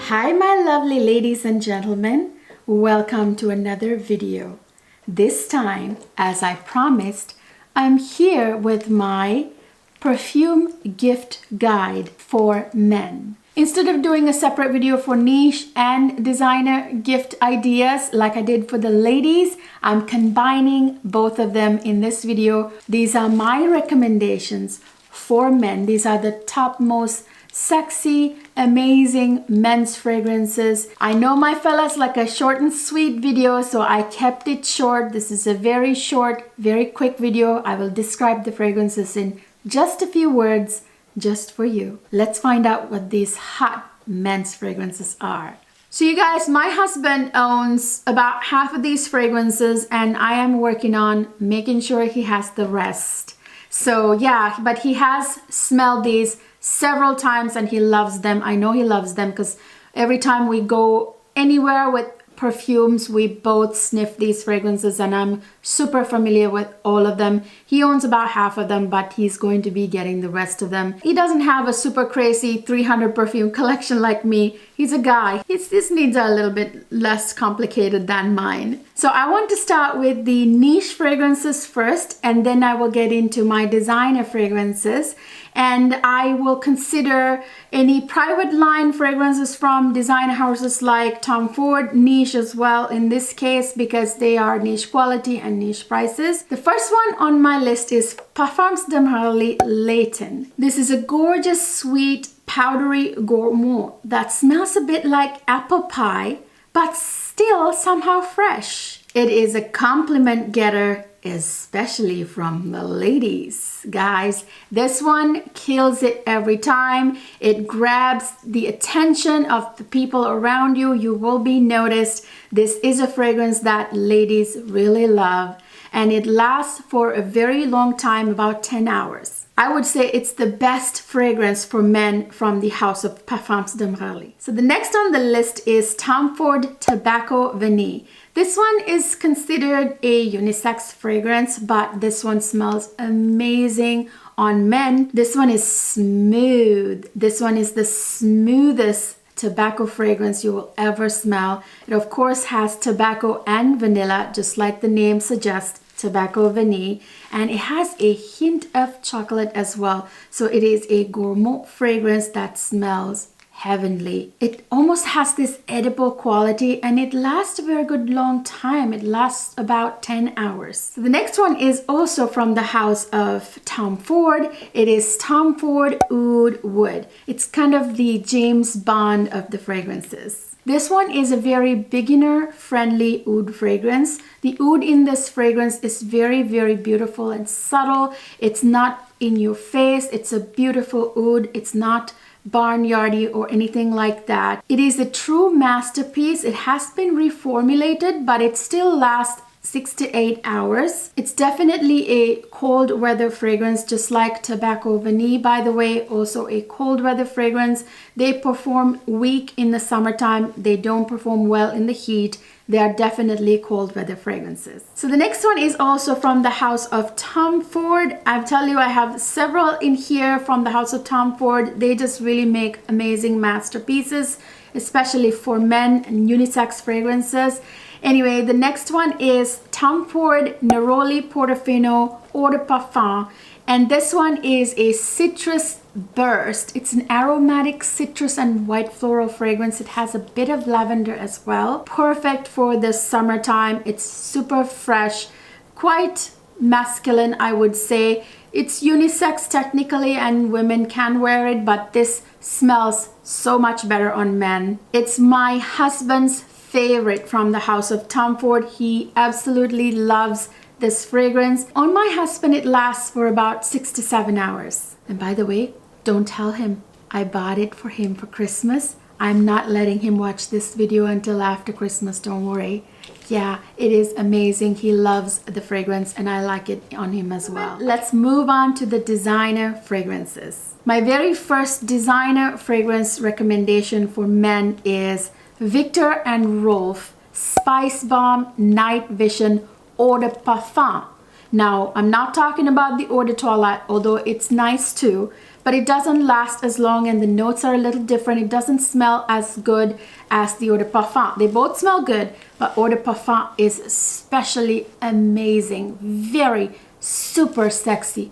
Hi my lovely ladies and gentlemen, welcome to another video. This time, as I promised, I'm here with my perfume gift guide for men. Instead of doing a separate video for niche and designer gift ideas like I did for the ladies, I'm combining both of them in this video. These are my recommendations for men. These are the top most sexy, amazing men's fragrances. I know my fellas like a short and sweet video, so I kept it short. This is a very short, very quick video. I will describe the fragrances in just a few words, just for you. Let's find out what these hot men's fragrances are. So you guys, my husband owns about half of these fragrances and I am working on making sure he has the rest. So yeah, but he has smelled these several times and he loves them. I know he loves them because every time we go anywhere with perfumes, we both sniff these fragrances and I'm super familiar with all of them. He owns about half of them, but he's going to be getting the rest of them. He doesn't have a super crazy 300 perfume collection like me. He's a guy. His needs are a little bit less complicated than mine. So I want to start with the niche fragrances first, and then I will get into my designer fragrances. And I will consider any private line fragrances from designer houses like Tom Ford, niche as well in this case because they are niche quality and niche prices. The first one on my list is Parfums de Marly Layton. This is a gorgeous, sweet, powdery gourmand that smells a bit like apple pie, but still somehow fresh. It is a compliment getter, especially from the ladies. Guys, this one kills it every time. It grabs the attention of the people around you. You will be noticed. This is a fragrance that ladies really love, and it lasts for a very long time, about 10 hours. I would say it's the best fragrance for men from the house of Parfums de Marly. So the next on the list is Tom Ford Tobacco Vanille. This one is considered a unisex fragrance, but this one smells amazing on men. This one is smooth. This one is the smoothest tobacco fragrance you will ever smell. It of course has tobacco and vanilla, just like the name suggests, tobacco vanille, and it has a hint of chocolate as well. So it is a gourmand fragrance that smells heavenly. It almost has this edible quality and it lasts a very good long time. It lasts about 10 hours. So the next one is also from the house of Tom Ford. It is Tom Ford Oud Wood. It's kind of the James Bond of the fragrances. This one is a very beginner friendly oud fragrance. The oud in this fragrance is very, very beautiful and subtle. It's not in your face. It's a beautiful oud. It's not barnyardy or anything like that. It is a true masterpiece. It has been reformulated, but it still lasts 6 to 8 hours. It's definitely a cold weather fragrance, just like Tobacco Vanille, by the way, also a cold weather fragrance. They perform weak in the summertime. They don't perform well in the heat. They are definitely cold weather fragrances. So the next one is also from the house of Tom Ford. I'll tell you, I have several in here from the house of Tom Ford. They just really make amazing masterpieces, especially for men and unisex fragrances. Anyway, the next one is Tom Ford Neroli Portofino Eau de Parfum. And this one is a citrus burst. It's an aromatic citrus and white floral fragrance. It has a bit of lavender as well. Perfect for the summertime. It's super fresh, quite masculine, I would say. It's unisex technically and women can wear it, but this smells so much better on men. It's my husband's favorite from the house of Tom Ford. He absolutely loves this fragrance. On my husband, it lasts for about 6 to 7 hours. And by the way, don't tell him I bought it for him for Christmas. I'm not letting him watch this video until after Christmas, don't worry. Yeah, it is amazing. He loves the fragrance and I like it on him as well. Let's move on to the designer fragrances. My very first designer fragrance recommendation for men is Victor and Rolf Spice Bomb Night Vision Eau de Parfum. Now, I'm not talking about the eau de toilette, although it's nice too, but it doesn't last as long and the notes are a little different. It doesn't smell as good as the eau de parfum. They both smell good, but eau de parfum is especially amazing. Very super sexy.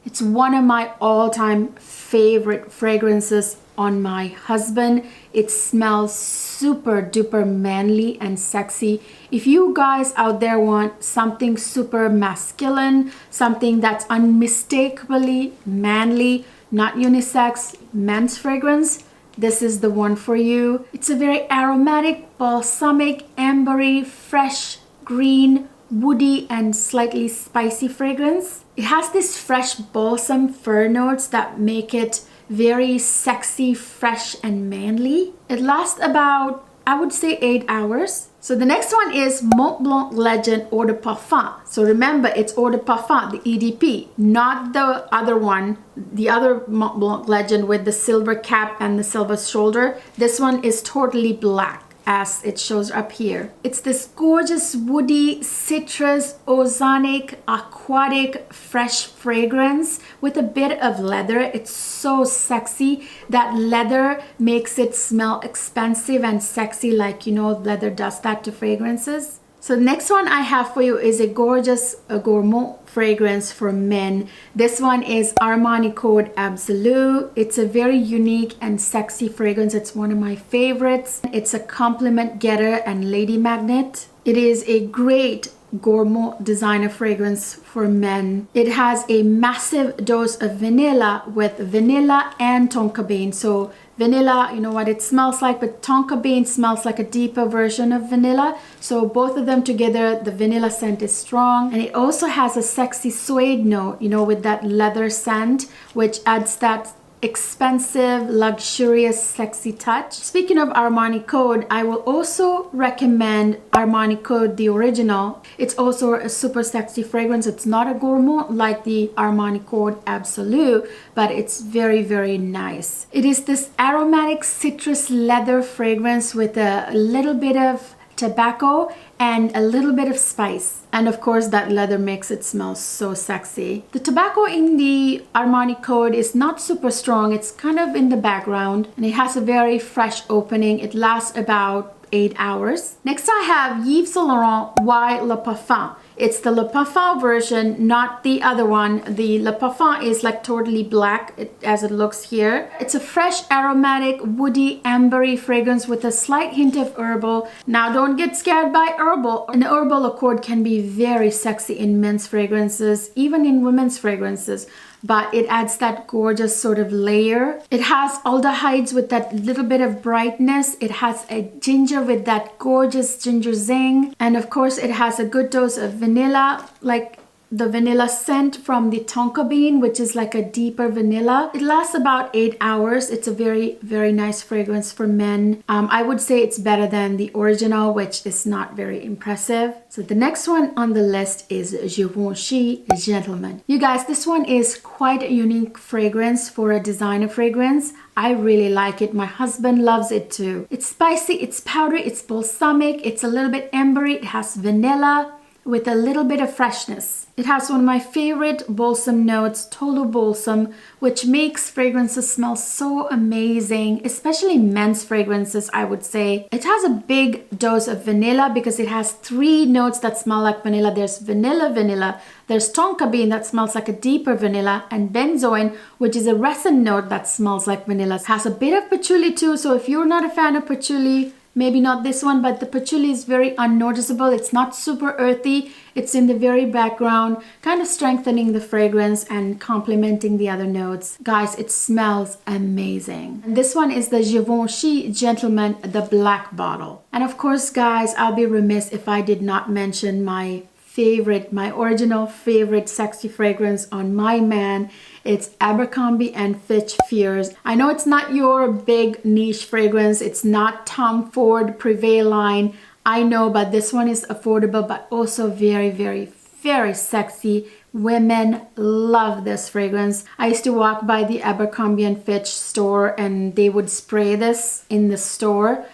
It's one of my all-time favorite fragrances on my husband. It smells super duper manly and sexy. If you guys out there want something super masculine, something that's unmistakably manly, not unisex, men's fragrance, this is the one for you. It's a very aromatic, balsamic, ambery, fresh, green, woody, and slightly spicy fragrance. It has this fresh balsam fir notes that make it very sexy, fresh, and manly. It lasts about, I would say, 8 hours. So the next one is Mont Blanc Legend Eau de Parfum. So remember, it's Eau de Parfum, the EDP, not the other one, the other Mont Blanc Legend with the silver cap and the silver shoulder. This one is totally black, as it shows up here. It's this gorgeous woody, citrus, ozonic, aquatic, fresh fragrance with a bit of leather. It's so sexy. That leather makes it smell expensive and sexy, like, you know, leather does that to fragrances. So the next one I have for you is a gorgeous gourmand fragrance for men. This one is Armani Code Absolute. It's a very unique and sexy fragrance. It's one of my favorites. It's a compliment getter and lady magnet. It is a great gourmand designer fragrance for men. It has a massive dose of vanilla with vanilla and tonka bean. So vanilla, you know what it smells like, but tonka bean smells like a deeper version of vanilla. So both of them together, the vanilla scent is strong. And it also has a sexy suede note, you know, with that leather scent, which adds that expensive, luxurious, sexy touch. Speaking of Armani Code, I will also recommend Armani Code, the original. It's also a super sexy fragrance. It's not a gourmand like the Armani Code Absolute, but it's very, very nice. It is this aromatic citrus leather fragrance with a little bit of tobacco and a little bit of spice, and of course that leather makes it smell so sexy. The tobacco in the Armani Code is not super strong. It's kind of in the background, and it has a very fresh opening. It lasts about 8 hours. Next I have Yves Saint Laurent Y Le Parfum. It's the Le Parfum version, not the other one. The Le Parfum is like totally black as it looks here. It's a fresh, aromatic, woody, ambery fragrance with a slight hint of herbal. Now don't get scared by herbal. An herbal accord can be very sexy in men's fragrances, even in women's fragrances, but it adds that gorgeous sort of layer. It has aldehydes with that little bit of brightness. It has a ginger with that gorgeous ginger zing. And of course it has a good dose of vanilla, like the vanilla scent from the tonka bean, which is like a deeper vanilla. It lasts about 8 hours. It's a very, very nice fragrance for men. I would say it's better than the original, which is not very impressive. So the next one on the list is Givenchy Gentleman. You guys, this one is quite a unique fragrance for a designer fragrance. I really like it. My husband loves it too. It's spicy, it's powdery, it's balsamic, it's a little bit ambery, it has vanilla with a little bit of freshness. It has one of my favorite balsam notes, Tolu Balsam, which makes fragrances smell so amazing, especially men's fragrances, I would say. It has a big dose of vanilla because it has 3 notes that smell like vanilla. There's vanilla, there's tonka bean that smells like a deeper vanilla, and benzoin, which is a resin note that smells like vanilla. It has a bit of patchouli too, so if you're not a fan of patchouli, maybe not this one, but the patchouli is very unnoticeable. It's not super earthy. It's in the very background, kind of strengthening the fragrance and complementing the other notes. Guys, it smells amazing. And this one is the Givenchy Gentleman, the black bottle. And of course, guys, I'll be remiss if I did not mention my original favorite sexy fragrance on my man. It's Abercrombie and Fitch Fierce. I know it's not your big niche fragrance. It's not Tom Ford Privé line. I know, but this one is affordable, but also very, very, very sexy. Women love this fragrance. I used to walk by the Abercrombie and Fitch store and they would spray this in the store.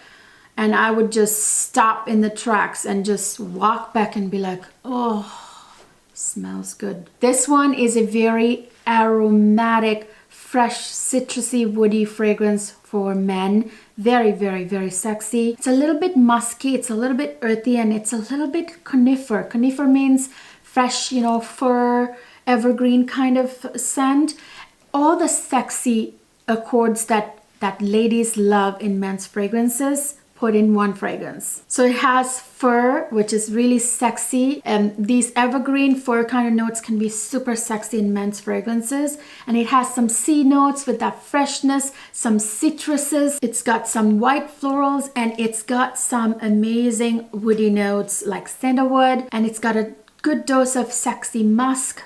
And I would just stop in the tracks and just walk back and be like, oh, smells good. This one is a very aromatic, fresh, citrusy, woody fragrance for men. Very, very, very sexy. It's a little bit musky, it's a little bit earthy, and it's a little bit conifer. Conifer means fresh, you know, fir, evergreen kind of scent. All the sexy accords that ladies love in men's fragrances, put in one fragrance. So it has fir, which is really sexy, and these evergreen fir kind of notes can be super sexy in men's fragrances. And it has some sea notes with that freshness, some citruses, it's got some white florals, and it's got some amazing woody notes like sandalwood, and it's got a good dose of sexy musk.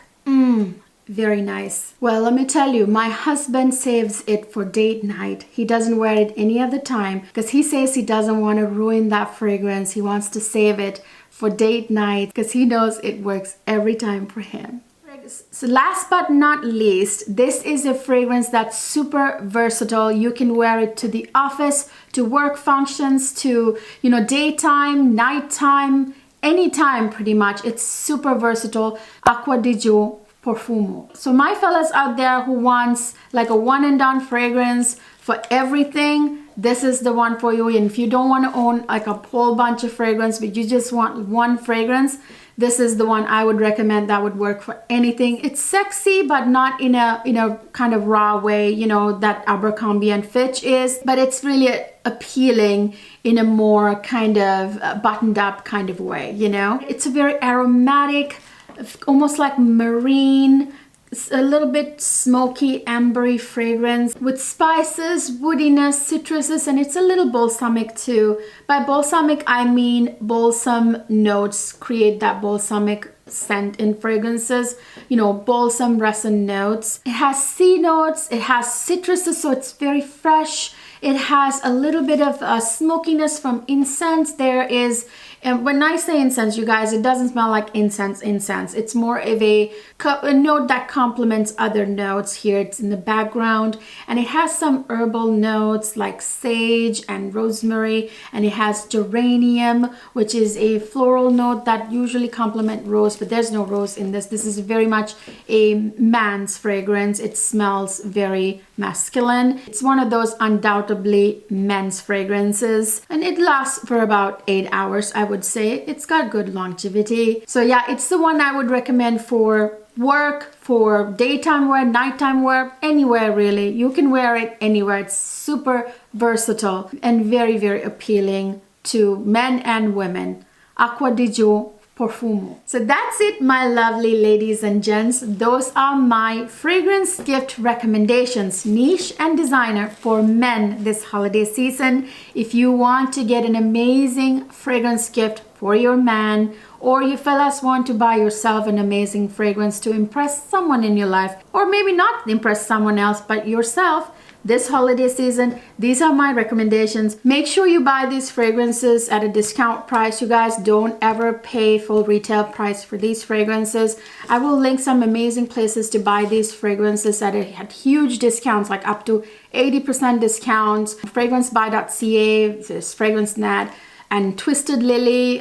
Very nice. Well, let me tell you, my husband saves it for date night. He doesn't wear it any other time because he says he doesn't want to ruin that fragrance. He wants to save it for date night because he knows it works every time for him. So last but not least, this is a fragrance that's super versatile. You can wear it to the office, to work functions, to, you know, daytime, nighttime, anytime pretty much. It's super versatile. Aqua di Giù Profumo. So my fellas out there who wants like a one and done fragrance for everything, this is the one for you. And if you don't want to own like a whole bunch of fragrance, but you just want one fragrance, this is the one I would recommend. That would work for anything. It's sexy, but not in a kind of raw way, you know, that Abercrombie and Fitch is, but it's really appealing in a more kind of buttoned up kind of way, you know. It's a very aromatic, almost like marine, a little bit smoky, ambery fragrance with spices, woodiness, citruses, and it's a little balsamic too. By balsamic, I mean balsam notes create that balsamic scent in fragrances, you know, balsam resin notes. It has sea notes, it has citruses, so it's very fresh. It has a little bit of smokiness from incense. There is, and when I say incense, you guys, it doesn't smell like incense. It's more of a note that complements other notes here. It's in the background, and it has some herbal notes like sage and rosemary, and it has geranium, which is a floral note that usually complement rose, but there's no rose in this. This is very much a man's fragrance. It smells very masculine. It's one of those undoubtedly men's fragrances, and it lasts for about 8 hours, I would say. It's got good longevity. So yeah, it's the one I would recommend for work, for daytime wear, nighttime wear, anywhere really. You can wear it anywhere. It's super versatile and very, very appealing to men and women. Aqua di Giù Profumo. So that's it, my lovely ladies and gents. Those are my fragrance gift recommendations, niche and designer, for men this holiday season. If you want to get an amazing fragrance gift for your man, or you fellas want to buy yourself an amazing fragrance to impress someone in your life, or maybe not impress someone else but yourself, this holiday season, these are my recommendations. Make sure you buy these fragrances at a discount price. You guys, don't ever pay full retail price for these fragrances. I will link some amazing places to buy these fragrances at huge discounts, like up to 80% discounts. Fragrancebuy.ca, this FragranceNet, and Twisted Lily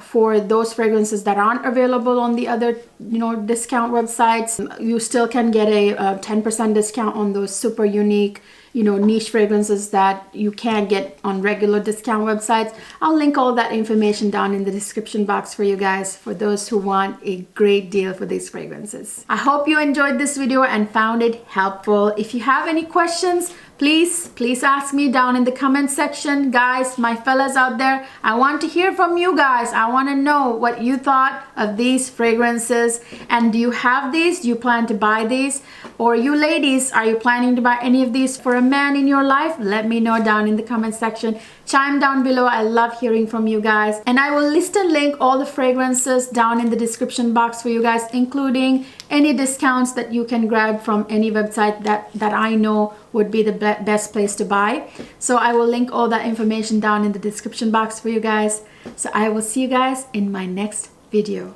for those fragrances that aren't available on the other, you know, discount websites. You still can get a 10% discount on those super unique, you know, niche fragrances that you can't get on regular discount websites. I'll link all that information down in the description box for you guys, for those who want a great deal for these fragrances. I hope you enjoyed this video and found it helpful. If you have any questions, please ask me down in the comment section. Guys, my fellas out there, I want to hear from you guys. I want to know what you thought of these fragrances. And do you have these? Do you plan to buy these? Or you ladies, are you planning to buy any of these for a man in your life? Let me know down in the comment section. Chime down below. I love hearing from you guys. And I will list and link all the fragrances down in the description box for you guys, including any discounts that you can grab from any website that I know would be the best place to buy. So I will link all that information down in the description box for you guys. So I will see you guys in my next video.